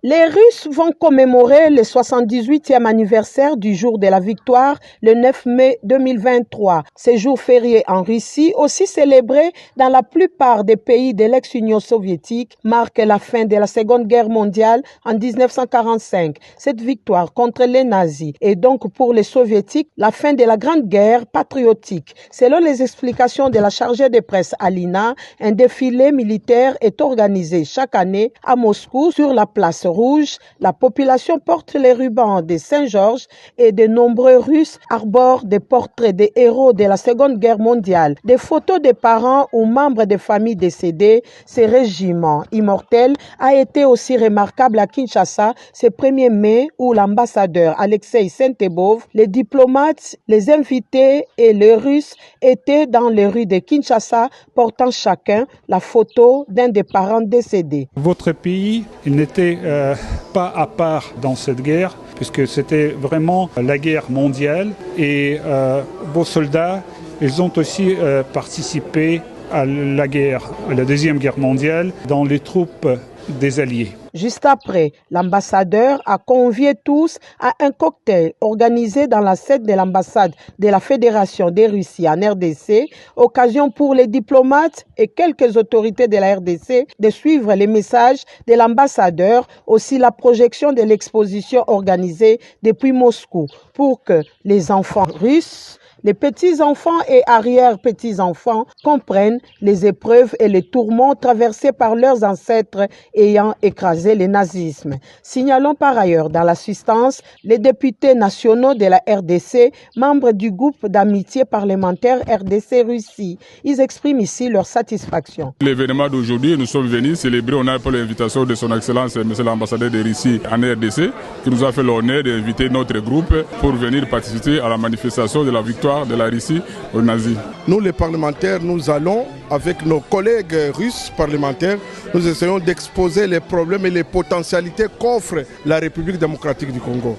Les Russes vont commémorer le 78e anniversaire du jour de la victoire le 9 mai 2023. Ce jour férié en Russie, aussi célébré dans la plupart des pays de l'ex-Union soviétique, marque la fin de la Seconde Guerre mondiale en 1945. Cette victoire contre les nazis est donc pour les soviétiques la fin de la Grande Guerre patriotique. Selon les explications de la chargée de presse Alina, un défilé militaire est organisé chaque année à Moscou sur la place Rouge. La population porte les rubans de Saint-Georges et de nombreux Russes arborent des portraits des héros de la Seconde Guerre mondiale, des photos des parents ou membres des familles décédées. Ce régiment immortel a été aussi remarquable à Kinshasa ce 1er mai où l'ambassadeur Alexei Sentebov, les diplomates, les invités et les Russes étaient dans les rues de Kinshasa portant chacun la photo d'un des parents décédés. Votre pays, il n'était pas à part dans cette guerre, puisque c'était vraiment la guerre mondiale et vos soldats, ils ont aussi participé à la guerre, à la Deuxième Guerre mondiale, dans les troupes des Alliés. Juste après, l'ambassadeur a convié tous à un cocktail organisé dans la salle de l'ambassade de la Fédération de Russie en RDC, occasion pour les diplomates et quelques autorités de la RDC de suivre les messages de l'ambassadeur, aussi la projection de l'exposition organisée depuis Moscou pour que les enfants russes, les petits-enfants et arrière-petits-enfants comprennent les épreuves et les tourments traversés par leurs ancêtres ayant écrasé le nazisme. Signalons par ailleurs dans l'assistance les députés nationaux de la RDC, membres du groupe d'amitié parlementaire RDC-Russie. Ils expriment ici leur satisfaction. L'événement d'aujourd'hui, nous sommes venus célébrer, on a pour l'invitation de son Excellence, Monsieur l'ambassadeur de Russie en RDC, qui nous a fait l'honneur d'inviter notre groupe pour venir participer à la manifestation de la victoire de la Russie aux nazis. Nous les parlementaires, nous allons avec nos collègues russes parlementaires, nous essayons d'exposer les problèmes et les potentialités qu'offre la République démocratique du Congo.